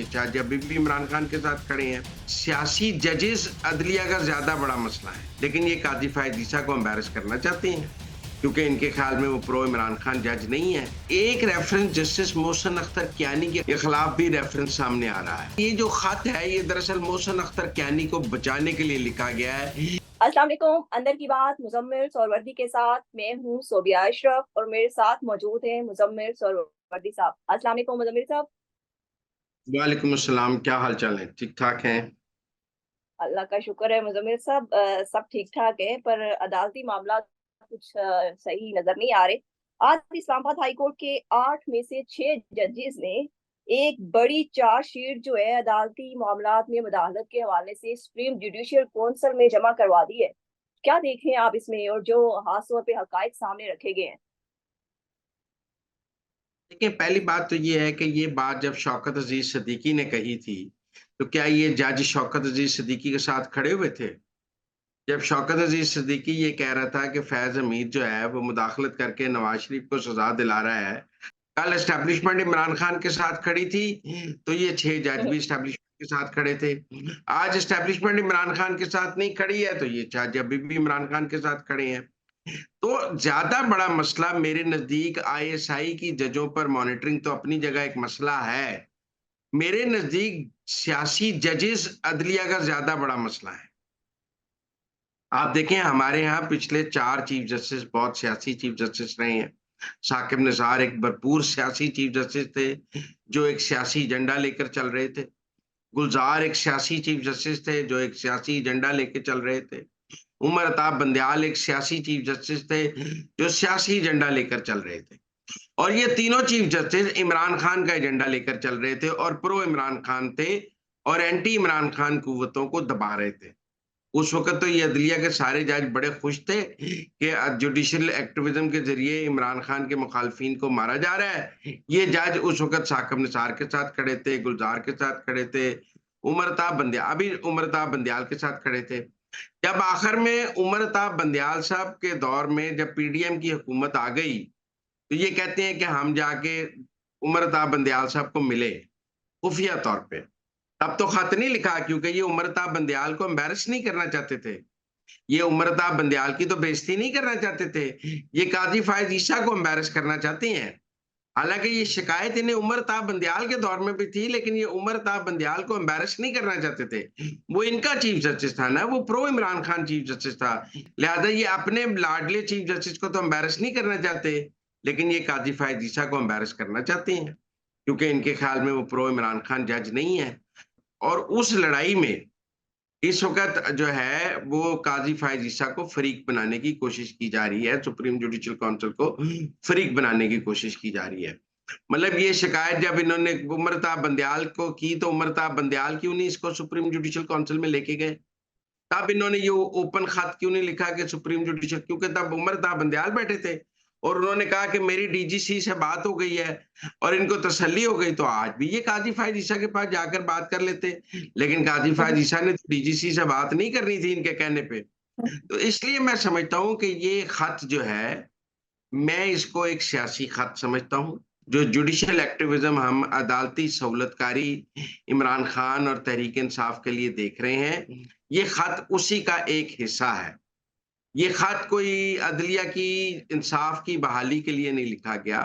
जज अभी भी इमरान खान के साथ खड़े हैं। सियासी जजेस अदलिया का ज्यादा बड़ा मसला है, लेकिन ये काजी फायद ईसा को एम्बैरस करना चाहते हैं क्योंकि इनके ख्याल में वो प्रो इमरान खान जज नहीं है। एक रेफरेंस जस्टिस मोहसिन अख्तर कियानी के खिलाफ भी रेफरेंस सामने आ रहा है। ये जो खत है ये दरअसल मोहसिन अख्तर कियानी को बचाने के लिए लिखा गया है। अस्सलाम वालेकुम। अंदर की बात मुजम्मिल सोहरावर्दी के साथ मैं हूँ सोबिया अशरफ और मेरे साथ मौजूद हैं मुजम्मिल सोहरावर्दी साहब। अस्सलाम वालेकुम मुजम्मिल साहब। वालेकुम अस्सलाम, क्या हाल चाल है? ठीक ठाक हैं? अल्लाह का शुक्र है मुजम्मिल साहब, सब ठीक ठाक है, पर अदालती मामला कुछ सही नजर नहीं आ रहे। आज इस्लामाबाद हाई कोर्ट के 8 में से 6 जजेस ने एक बड़ी चार्जशीट जो है अदालती मामलात में मुदाखलत के हवाले से सुप्रीम जुडिशियल काउंसिल में जमा करवा दी है। क्या देखें आप इसमें, और जो खास तौर पे हकाइक सामने रखे गए हैं? देखिए, पहली बात तो ये है कि ये बात जब शौकत अजीज सिद्दीकी ने कही थी, तो क्या ये जज शौकत अजीज सिद्दीकी के साथ खड़े हुए थे? जब शौकत अजीज सिद्दीकी ये कह रहा था कि फैज हमीद जो है वो मुदाखलत करके नवाज शरीफ को सजा दिला रहा है, कल एस्टेब्लिशमेंट इमरान खान के साथ खड़ी थी, तो ये 6 जज भी एस्टेब्लिशमेंट के साथ खड़े थे। आज एस्टेब्लिशमेंट इमरान खान के साथ नहीं खड़ी है, तो ये जज अभी भी इमरान खान के साथ खड़े हैं। तो ज्यादा बड़ा मसला मेरे नजदीक आईएसआई की जजों पर मॉनिटरिंग तो अपनी जगह एक मसला है। मेरे नजदीक सियासी जजेस अदलिया का ज्यादा बड़ा मसला है। आप देखें, हमारे यहाँ पिछले 4 चीफ जस्टिस बहुत सियासी चीफ जस्टिस रहे हैं। साकिब निसार एक भरपूर सियासी चीफ जस्टिस थे, जो एक सियासी एजेंडा लेकर चल रहे थे। गुलजार एक सियासी चीफ जस्टिस थे, जो एक सियासी एजेंडा लेके चल रहे थे। उमर अताब बंदयाल एक सियासी चीफ जस्टिस थे, जो सियासी एजेंडा लेकर चल रहे थे। और ये तीनों चीफ जस्टिस इमरान खान का एजेंडा लेकर चल रहे थे और प्रो इमरान खान थे और एंटी इमरान खान कुव्वतों को दबा रहे थे। उस वक़्त तो ये अदलिया के सारे जज बड़े खुश थे कि जुडिशियल एक्टिविज़्म के ज़रिए इमरान खान के मुखालफिन को मारा जा रहा है। ये जज उस वक़्त साकिब निसार के साथ खड़े थे, गुलजार के साथ खड़े थे, उमर अताब बंदयाल के साथ खड़े थे। जब आखिर में उमर अताब बंदयाल साहब के दौर में जब पीडीएम की हुकूमत आ गई, तो ये कहते हैं कि हम जाके उमर अताब बंदयाल साहब को मिले, खुफिया तौर पे। तब तो खत नहीं लिखा क्योंकि ये उमर अताब बंदयाल को एम्बैरेस नहीं करना चाहते थे। ये उमर अताब बंदयाल की तो बेइज्जती नहीं करना चाहते थे। ये काजी फायज़ ईसा को एम्बैरेस करना चाहते हैं। हालाँकि ये शिकायत इन्हें उमर अताब बंदयाल के दौर में भी थी, लेकिन ये उमर अताब बंदयाल को एम्बैरेस नहीं करना चाहते थे। वो इनका चीफ जस्टिस था ना, वो pro Imran Khan chief justice था। लिहाज़ा ये अपने लाडले चीफ जस्टिस को तो एम्बैरेस नहीं करना चाहते, लेकिन ये काजी फायज़ ईसा को एम्बैरेस करना चाहते हैं, क्योंकि इनके ख्याल में वो प्रो इमरान खान जज नहीं है। और उस लड़ाई में इस वक़्त जो है वो काज़ी फ़ायज़ ईसा को फ़रीक बनाने की कोशिश की जा रही है, सुप्रीम जुडिशियल काउंसिल को फ़रीक बनाने की कोशिश की जा रही है। मतलब ये शिकायत जब इन्होंने उमर अताब बंदयाल को की, तो उमर अताब बंदयाल क्यों नहीं इसको सुप्रीम जुडिशियल काउंसिल में लेके गए? तब इन्होंने ये ओपन खत क्यों नहीं लिखा कि सुप्रीम जुडिशियल, क्योंकि तब उमर अताब बंदयाल बैठे थे और उन्होंने कहा कि मेरी डीजीसी से बात हो गई है और इनको तसल्ली हो गई, तो आज भी ये काजी फायज़ ईसा के पास जाकर बात कर लेते। लेकिन काजी फायज़ ईसा ने तो डीजीसी से बात नहीं करनी थी इनके कहने पे। तो इसलिए मैं समझता हूँ कि ये खत जो है, मैं इसको एक सियासी खत समझता हूँ। जो जुडिशियल एक्टिविज़्म हम अदालती सहूलतकारी इमरान खान और तहरीक इंसाफ के लिए देख रहे हैं, ये खत उसी का एक हिस्सा है। ये खत कोई अदलिया की इंसाफ की बहाली के लिए नहीं लिखा गया।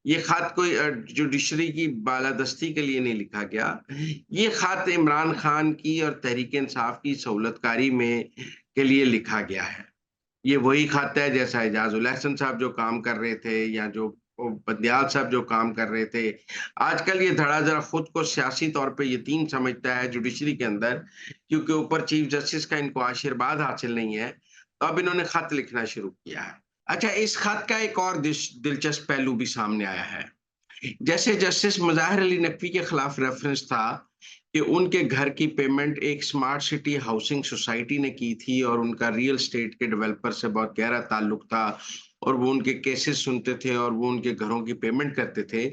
ये खत कोई जुडिशरी की बालादस्ती के लिए नहीं लिखा गया। ये खत इमरान खान की और तहरीक इंसाफ की सहूलतकारी में के लिए लिखा गया है। ये वही खत है जैसा एजाज उल एहसन साहब जो काम कर रहे थे या जो बंदयाल साहब जो काम कर रहे थे। आजकल ये धड़ा ज़रा खुद को सियासी तौर पे यतीम समझता है जुडिशरी के अंदर, क्योंकि ऊपर चीफ जस्टिस का इनको आशीर्वाद हासिल नहीं है, तो अब इन्होंने खत लिखना शुरू किया है। अच्छा, इस खत का एक और दिलचस्प पहलू भी सामने आया है। जैसे जस्टिस मुज़ाहिर अली नकवी के खिलाफ रेफरेंस था कि उनके घर की पेमेंट एक स्मार्ट सिटी हाउसिंग सोसाइटी ने की थी और उनका रियल एस्टेट के डेवलपर से बहुत गहरा ताल्लुक था और वो उनके केसेस सुनते थे और वो उनके घरों की पेमेंट करते थे।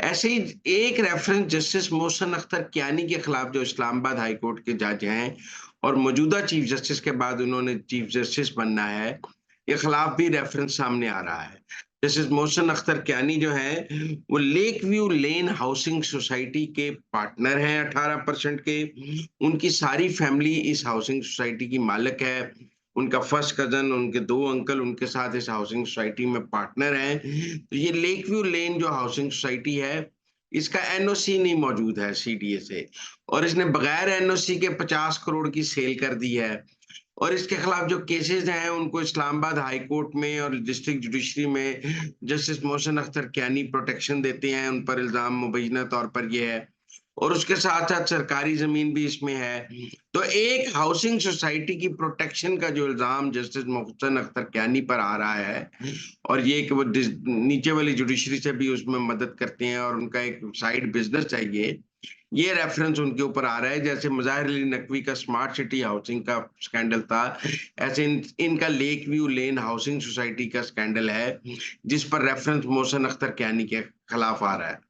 ऐसे ही एक रेफरेंस जस्टिस मोहसिन अख्तर कियानी के खिलाफ, जो इस्लामाबाद हाई कोर्ट के जज हैं और मौजूदा चीफ जस्टिस के बाद उन्होंने चीफ जस्टिस बनना है, के खिलाफ भी रेफरेंस सामने आ रहा है। जस्टिस मोहसिन अख्तर कियानी जो है वो लेक व्यू लेन हाउसिंग सोसाइटी के पार्टनर हैं 18% के। उनकी सारी फैमिली इस हाउसिंग सोसाइटी की मालिक है। उनका फर्स्ट कजन, उनके 2 अंकल उनके साथ इस हाउसिंग सोसाइटी में पार्टनर हैं। तो ये लेक व्यू लेन जो हाउसिंग सोसाइटी है, इसका एनओसी नहीं मौजूद है सीडीए से, और इसने बगैर एनओसी के 50 करोड़ की सेल कर दी है। और इसके खिलाफ जो केसेस हैं उनको इस्लामाबाद हाई कोर्ट में और डिस्ट्रिक्ट जुडिशरी में जस्टिस मोहसिन अख्तर कियानी प्रोटेक्शन देते हैं। उन पर इल्जाम मुबैना तौर पर ये है, और उसके साथ साथ सरकारी जमीन भी इसमें है। तो एक हाउसिंग सोसाइटी की प्रोटेक्शन का जो इल्जाम जस्टिस मोहसिन अख्तर कियानी पर आ रहा है, और ये कि वो नीचे वाली जुडिशरी से भी उसमें मदद करते हैं और उनका एक साइड बिजनेस है, ये रेफरेंस उनके ऊपर आ रहा है। जैसे मुजाहिर अली नकवी का स्मार्ट सिटी हाउसिंग का स्कैंडल था, ऐसे इनका लेक व्यू लेन हाउसिंग सोसाइटी का स्कैंडल है, जिस पर रेफरेंस मोहसिन अख्तर कियानी के खिलाफ आ रहा है।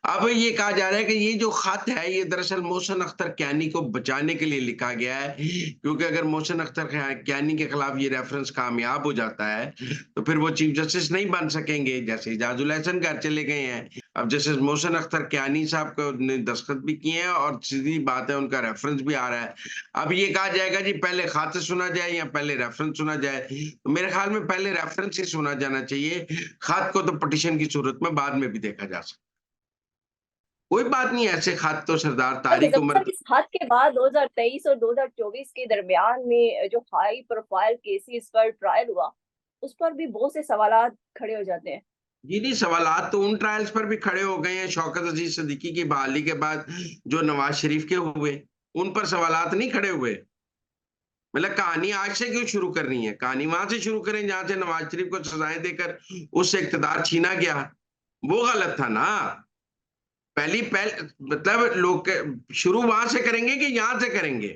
अब ये कहा जा रहा है कि ये जो खत है ये दरअसल मोहसिन अख्तर कियानी को बचाने के लिए लिखा गया है, क्योंकि अगर मोहसिन अख्तर कियानी के खिलाफ ये रेफरेंस कामयाब हो जाता है तो फिर वो चीफ जस्टिस नहीं बन सकेंगे, जैसे इजाजुल एहसन घर चले गए हैं। अब जस्टिस मोहसिन अख्तर कियानी साहब को ने दस्तखत भी किए हैं और सीधी बात है उनका रेफरेंस भी आ रहा है। अब ये कहा जाएगा जी पहले खत सुना जाए या पहले रेफरेंस सुना जाए, तो मेरे ख्याल में पहले रेफरेंस ही सुना जाना चाहिए। खत को तो पिटीशन की सूरत में बाद में भी देखा जा सकता। कोई बात नहीं, ऐसे खत तो सरदार पर तारिक मुजफ्फर उमर। इस हाथ के बाद 2023 और 2024 के दरमियान में जो हाई प्रोफाइल केसेस पर ट्रायल हुआ, उस पर भी बहुत से सवालात खड़े हो जाते हैं। जी नहीं, सवालात तो उन ट्रायल्स पर भी खड़े हो गए हैं शौकत अजीज सिद्दीकी की बहाली के बाद जो नवाज शरीफ के हुए, उन पर सवालात नहीं खड़े हुए। मतलब कहानी आज से क्यों शुरू करनी है? कहानी वहां से शुरू करें जहां से नवाज शरीफ को सजाएं देकर उससे इक्तदार छीना गया। वो गलत था ना। पहल मतलब लोग शुरू वहां से करेंगे कि यहां से करेंगे?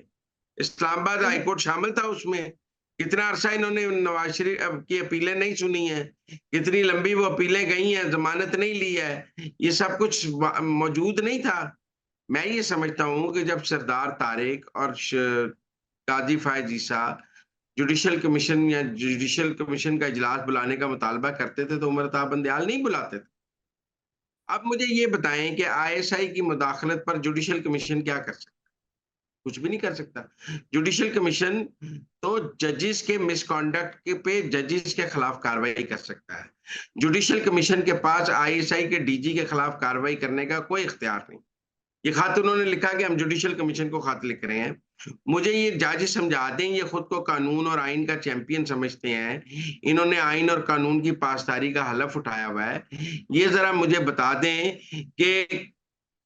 इस्लामाबाद हम्म। हाईकोर्ट शामिल था उसमें। कितना अरसा इन्होंने नवाज शरीफ की अपीलें नहीं सुनी है, कितनी लंबी वो अपीलें गई हैं, जमानत नहीं ली है, ये सब कुछ मौजूद नहीं था। मैं ये समझता हूं कि जब सरदार तारिक और काजी फायज ईसा जुडिशल कमीशन का इजलास बुलाने का मुतालबा करते थे तो उमर अता बंदयाल नहीं बुलाते थे। अब मुझे ये बताएं कि आईएसआई की मुदाखलत पर जुडिशल कमीशन क्या कर सकता? कुछ भी नहीं कर सकता। जुडिशल कमीशन तो जजेस के मिसकॉन्डक्ट के पे जजेस के खिलाफ कार्रवाई कर सकता है। जुडिशल कमीशन के पास आईएसआई के डीजी के खिलाफ कार्रवाई करने का कोई इख्तियार नहीं। ये खत उन्होंने लिखा कि हम जुडिशल कमीशन को खत लिख रहे हैं। मुझे ये जज समझा दें, ये खुद को कानून और आइन का चैंपियन समझते हैं। इन्होंने आइन और कानून की पासदारी का हलफ उठाया हुआ है। ये जरा मुझे बता दें कि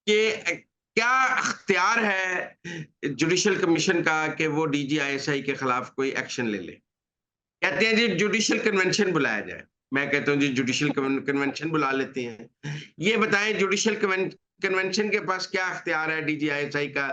क्या अख्तियार है जुडिशल कमीशन का कि वो डीजीआईएसआई के खिलाफ कोई एक्शन ले ले? कहते हैं जी जुडिशल कन्वेंशन बुलाया जाए। मैं कहता हूँ जी जुडिशल कन्वेंशन बुला लेते हैं। ये बताएं जुडिशल कन्वेंशन के पास क्या अख्तियार है डीजीआईएसआई का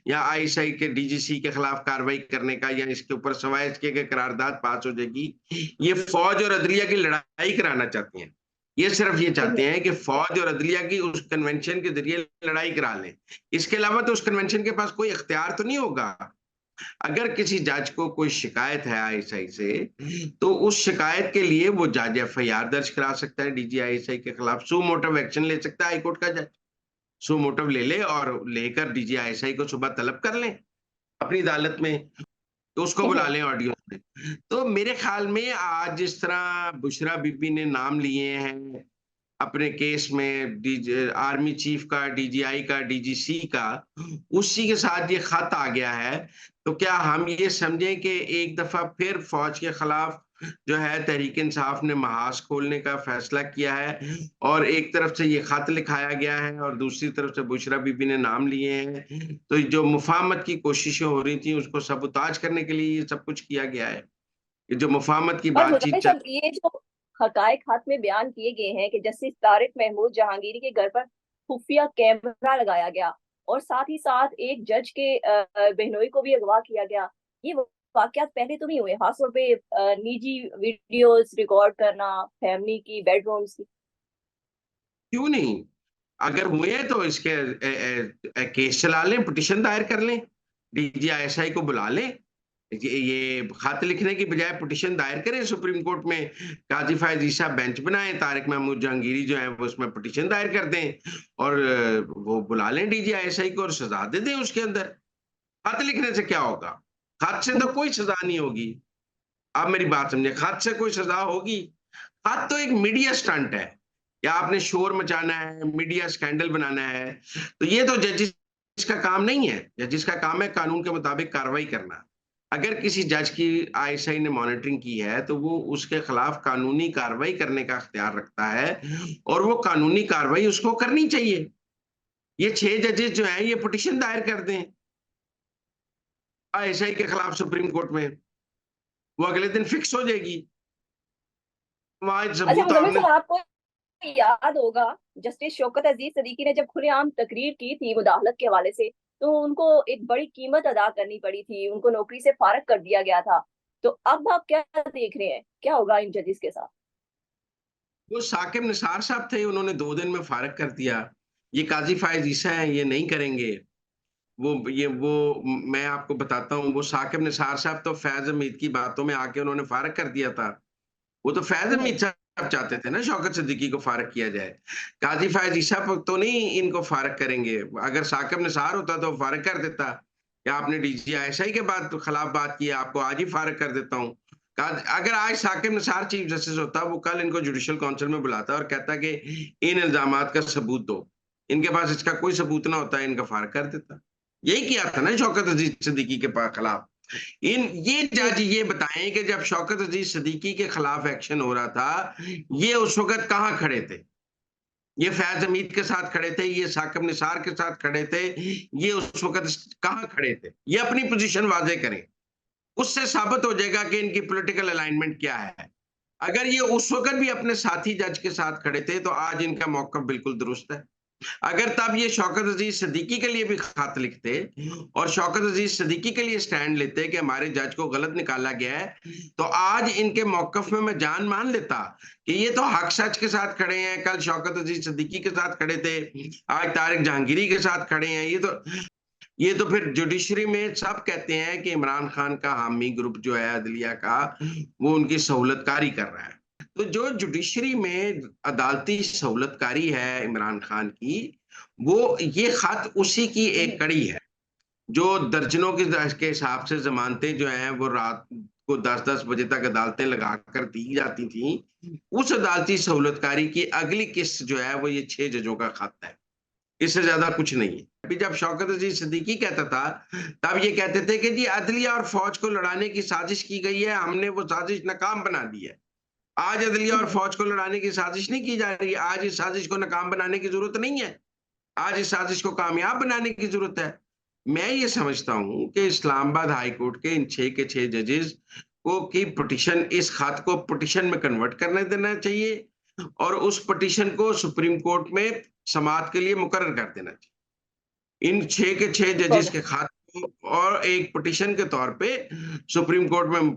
या आईएसआई के डीजीसी के खिलाफ कार्रवाई करने का, या इसके ऊपर सवाए इसके कि करारदाद पास हो जाएगी? ये फौज और अदलिया की लड़ाई कराना चाहते हैं। ये सिर्फ ये चाहते हैं कि फौज और अदलिया की उस कन्वेंशन के जरिए लड़ाई करा लें। इसके अलावा तो उस कन्वेंशन के पास कोई इख्तियार तो नहीं होगा। अगर किसी जज को कोई शिकायत है आईएसआई से, तो उस शिकायत के लिए वो जज एफआईआर दर्ज करा सकता है डीजी आईएसआई के खिलाफ, सू मोटिव एक्शन ले सकता है हाईकोर्ट का जज। सू मोटिव ले ले और लेकर डीजी आईएसआई को सुबह तलब कर लें अपनी अदालत में, तो उसको बुला लें ऑडियो में। तो मेरे ख्याल में आज जिस तरह बुशरा बीबी ने नाम लिए हैं अपने केस में, आर्मी चीफ का, डीजीआई का, डीजीसी का, उसी के साथ ये खत आ गया है। तो क्या हम ये समझें कि एक दफा फिर फौज के खिलाफ जो है तहरीक इंसाफ ने महाज खोलने का फैसला किया है, और एक तरफ से ये खत लिखाया गया है और दूसरी तरफ से बुशरा बीबी ने नाम लिए हैं, तो जो मुफाहमत की कोशिशें हो रही थी उसको सबूताज करने के लिए ये सब कुछ किया गया है। ये जो मुफाहमत की और मुजफ्फर बातचीत चल। साहब, ये जो हकायक हाथ में बयान किए गए हैं कि जस्टिस तारिक महमूद जहांगीरी के घर पर खुफिया कैमरा लगाया गया और साथ ही साथ एक जज के बहनोई को भी अगवा किया गया, ये वाकयात पहले तो नहीं हुए, खासतौर पे निजी वीडियोस रिकॉर्ड करना फैमिली की, बेडरूम्स की। क्यों नहीं? अगर हुए हैं तो इसके केस चला लें, पिटिशन दायर कर लें, डीजीआईएसआई को बुला लें, ये खत लिखने की बजाय पिटीशन दायर करें सुप्रीम कोर्ट में, काजी फायज ईसा बेंच बनाएं, तारिक महमूद जहांगीरी जो है वो उसमें पिटीशन दायर कर दें और वो बुला लें DGISI को और सजा दे दें उसके अंदर। खत लिखने से क्या होगा? खत से तो कोई सजा नहीं होगी। आप मेरी बात समझे, खत से कोई सजा होगी? खत तो एक मीडिया स्टंट है, या आपने शोर मचाना है, मीडिया स्कैंडल बनाना है, तो ये तो जजिस का काम नहीं है। जजिस का काम है कानून के मुताबिक कार्रवाई करना। अगर किसी जज की ISI ने मॉनिटरिंग की है तो वो उसके खिलाफ कानूनी कार्रवाई करने का इख्तियार रखता है और वो कानूनी कार्रवाई उसको करनी चाहिए। ये 6 जजेस जो हैं ये पिटीशन दायर कर दें ISI के खिलाफ सुप्रीम कोर्ट में, वो अगले दिन फिक्स हो जाएगी। वहां अच्छा सबूत मुजम्मिल आपने। साहब, आपको याद होगा जस्टिस शौकत अजीज सदीकी ने जब खुलेआम तकरीर की थी मुदाखलत के हवाले से, तो उनको एक बड़ी कीमत अदा करनी पड़ी थी, उनको नौकरी से फारग कर दिया गया था। तो अब आप क्या देख रहे हैं, क्या होगा इन जजेस के साथ? वो साकिब निसार साहब थे, उन्होंने 2 दिन में फारग कर दिया। ये काजी फायज ईसा है, ये नहीं करेंगे। मैं आपको बताता हूँ, वो साकिब निसार साहब तो फैज हमीद की बातों में आके उन्होंने फारग कर दिया था। वो तो फैज हम्म। हमीद साहब चाहते थे ना शौकत सिद्दीकी को फारग किया जाए। काजी फायज ईसा तो नहीं इनको फारग करेंगे। अगर साकिब निसार होता तो फारग कर देता कि आपने DGISI के बाद खिलाफ बात की, आपको आज ही फारग कर देता हूँ। अगर आज साकिब निसार चीफ जस्टिस होता, वो कल इनको जुडिशियल काउंसिल में बुलाता और कहता कि इन इल्जामात का सबूत दो। इनके पास इसका कोई सबूत ना होता, इनका फारग कर देता। यही किया था ना शौकत अजीज सिद्दीकी के खिलाफ। ये जी। जज ये बताएं कि जब शौकत अजीज सिद्दीकी के खिलाफ एक्शन हो रहा था, ये उस वक्त कहां खड़े थे? ये फैज हमीद के साथ खड़े थे, ये साकिब निसार के साथ खड़े थे, ये उस वक्त कहां खड़े थे? ये अपनी पोजीशन वाजे करें, उससे साबित हो जाएगा कि इनकी पॉलिटिकल अलाइनमेंट क्या है। अगर ये उस वक्त भी अपने साथी जज के साथ खड़े थे तो आज इनका मौकफ बिल्कुल दुरुस्त है। अगर तब ये शौकत अजीज सिद्दीकी के लिए भी खत लिखते और शौकत अजीज सिद्दीकी के लिए स्टैंड लेते कि हमारे जज को गलत निकाला गया है, तो आज इनके मौकफ में मैं जान मान लेता कि ये तो हक सच के साथ खड़े हैं, कल शौकत अजीज सिद्दीकी के साथ खड़े थे, आज तारिक जहांगीरी के साथ खड़े हैं। ये तो फिर जुडिशरी में सब कहते हैं कि इमरान खान का हामी ग्रुप जो है अदलिया का, वो उनकी सहूलतकारी कर रहा है। तो जो जुडिशरी में अदालती सहूलतकारी है इमरान खान की, वो ये खत उसी की एक कड़ी है। जो दर्जनों के हिसाब से जमानतें जो हैं वो रात को 10-10 बजे तक अदालतें लगा कर दी जाती थी, उस अदालती सहूलतकारी की अगली किस्त जो है वो ये 6 जजों का खत है। इससे ज्यादा कुछ नहीं है। अभी जब शौकत अजीज सिद्दीकी कहता था, तब ये कहते थे कि जी अदलिया और फौज को लड़ाने की साजिश की गई है, हमने वो साजिश नाकाम बना दी है। आज अदलिया और हम्म। फौज को लड़ाने की साजिश नहीं की जा रही है, आज इस साजिश को नाकाम बनाने की जरूरत नहीं है, आज इस साजिश को कामयाब बनाने की जरूरत है। मैं ये समझता हूं कि इस्लामाबाद हाई कोर्ट के इन 6 के 6 जजेस को की पिटीशन, इस खत को पिटीशन में कन्वर्ट करने देना चाहिए और उस पिटीशन को सुप्रीम कोर्ट में समाअत के लिए मुकर्रर कर देना चाहिए। इन 6 के 6 जजेस बिल्कुल। के खत को और एक पिटीशन के तौर पे सुप्रीम कोर्ट में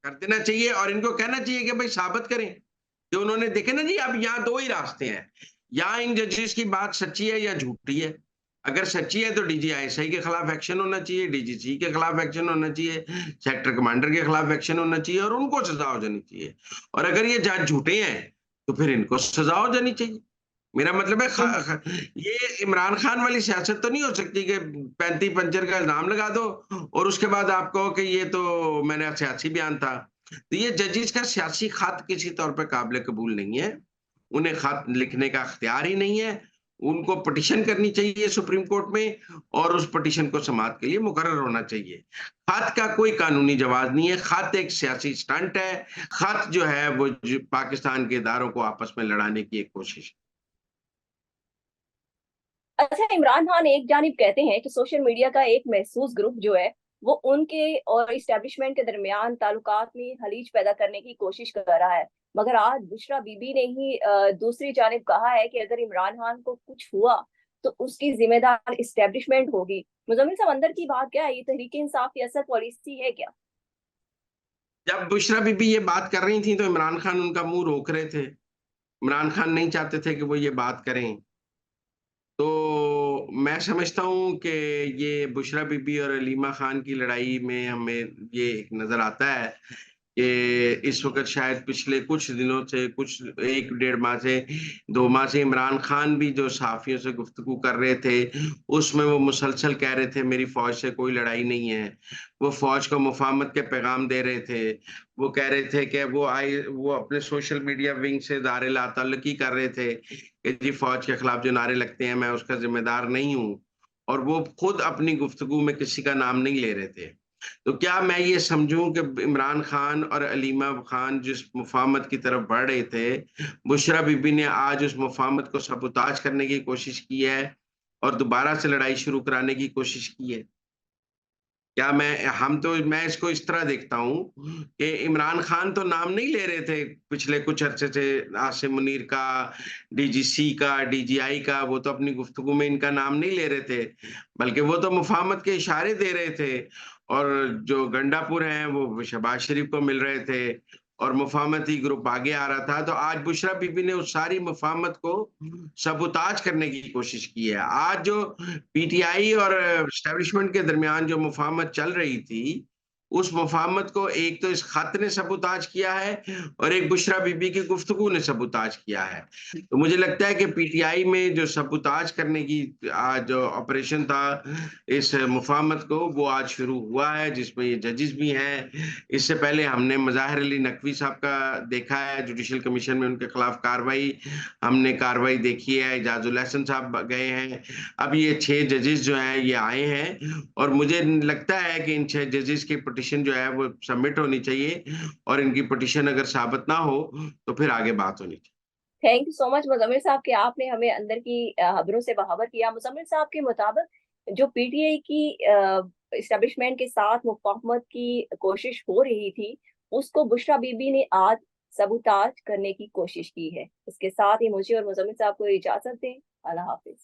कर देना चाहिए और इनको कहना चाहिए कि भाई साबित करें कि उन्होंने, देखे ना जी, अब यहाँ 2 ही रास्ते हैं, या इन जजेस की बात सच्ची है या झूठी है। अगर सच्ची है तो DGISI के खिलाफ एक्शन होना चाहिए, DGC के खिलाफ एक्शन होना चाहिए, सेक्टर कमांडर के खिलाफ एक्शन होना चाहिए और उनको सजा हो जानी चाहिए। और अगर ये जज झूठे हैं तो फिर इनको सजा हो जानी चाहिए। मेरा मतलब है हम्म। ये इमरान खान वाली सियासत तो नहीं हो सकती कि 35 पंचर का इल्जाम लगा दो और उसके बाद आप कहो कि ये तो मैंने सियासी बयान था। तो ये जजेस का सियासी खत किसी तौर पे काबिल कबूल नहीं है। उन्हें खत लिखने का अख्तियार ही नहीं है। उनको पिटीशन करनी चाहिए सुप्रीम कोर्ट में और उस पिटीशन को समाअत के लिए मुकर्रर होना चाहिए। खत का कोई कानूनी जवाब नहीं है, खत एक सियासी स्टंट है। खत जो है वो पाकिस्तान के इदारों को आपस में लड़ाने की एक कोशिश है। अच्छा, इमरान खान एक जानिब कहते हैं कि सोशल मीडिया का एक महसूस ग्रुप जो है वो उनके और इस्टेब्लिशमेंट के दरमियान ताल्लुकात में हलीज पैदा करने की कोशिश कर रहा है, मगर आज बुशरा बीबी ने ही दूसरी जानिब कहा है कि अगर इमरान खान को कुछ हुआ तो उसकी जिम्मेदार इस्टेब्लिशमेंट होगी। मुजम्मिल साहब, अंदर की बात क्या है? ये तहरीक इंसाफ की असर पॉलिसी है क्या? जब बुशरा बीबी ये बात कर रही थी तो इमरान खान उनका मुंह रोक रहे थे। इमरान खान नहीं चाहते थे कि वो ये बात करें। तो मैं समझता हूँ कि ये बुशरा बीबी और हलीमा खान की लड़ाई में हमें ये एक नज़र आता है कि इस वक़्त शायद पिछले कुछ दिनों से, कुछ 1 डेढ़ माह से, 2 माह से इमरान खान भी जो सहाफ़ियों से गुफ्तगू कर रहे थे, उसमें वो मुसलसल कह रहे थे मेरी फ़ौज से कोई लड़ाई नहीं है। वो फ़ौज को मुफ़ाहमत के पैगाम दे रहे थे। वो कह रहे थे कि वो अपने सोशल मीडिया विंग से नारे ला-तल्लुकी कर रहे थे कि जी फ़ौज के खिलाफ जो नारे लगते हैं मैं उसका ज़िम्मेदार नहीं हूँ। और वो खुद अपनी गुफ्तगू में किसी का नाम नहीं ले रहे थे। तो क्या मैं ये समझूँ कि इमरान खान और अलीमा खान जिस मुफ़ाहमत की तरफ बढ़ रहे थे, बुशरा बीबी ने आज उस मुफ़ाहमत को सबूताज करने की कोशिश की है और दोबारा से लड़ाई शुरू कराने की कोशिश की है? क्या मैं इसको इस तरह देखता हूँ कि इमरान खान तो नाम नहीं ले रहे थे पिछले कुछ अरसे से आसिम मुनीर का, डीजीसी का, डीजीआई का, वो तो अपनी गुफ्तगू में इनका नाम नहीं ले रहे थे। बल्कि वो तो मुफ़ाहमत के इशारे दे रहे थे और जो गंडापुर हैं वो शहबाज शरीफ को मिल रहे थे और मुफ़ाहमती ग्रुप आगे आ रहा था। तो आज बुशरा बीबी ने उस सारी मुफ़ाहमत को सबूताज करने की कोशिश की है। आज जो पीटीआई और एस्टेब्लिशमेंट के दरमियान जो मुफ़ाहमत चल रही थी, उस मुफ़ाहमत को एक तो इस खत ने सबूताज किया है और एक बुशरा बीबी की गुफ्तगू ने सबूताज किया है। तो मुझे लगता है कि पीटीआई में जो सबूताज करने की आज जो ऑपरेशन था, इस मुफ़ाहमत को वो आज शुरू हुआ है जिसमें ये जजेस भी हैं। इससे पहले हमने मज़ाहिर अली नकवी साहब का देखा है जुडिशल कमीशन में उनके खिलाफ कार्रवाई, हमने कार्रवाई देखी है, इजाज़ुल एहसन साहब गए हैं। अब ये 6 जजेस जो हैं ये आए हैं और मुझे लगता है कि इन 6 जजेस की पिटीशन जो है वो सबमिट होनी चाहिए और इनकी पिटीशन अगर साबित ना हो, तो फिर आगे बात होनी चाहिए। Thank you so much Muzammil साहब कि आपने हमें अंदर की खबरों से बाखबर किया। मुजम्मिल साहब के मुताबिक जो पीटीआई की इस्टेब्लिशमेंट के साथ मुफाहमत की कोशिश हो रही थी, उसको बुशरा बीबी ने आज सबूताज करने की कोशिश की है। इसके साथ ही मुझे और मुजम्मिल साहब को इजाजत दें। अल्लाह हाफिज।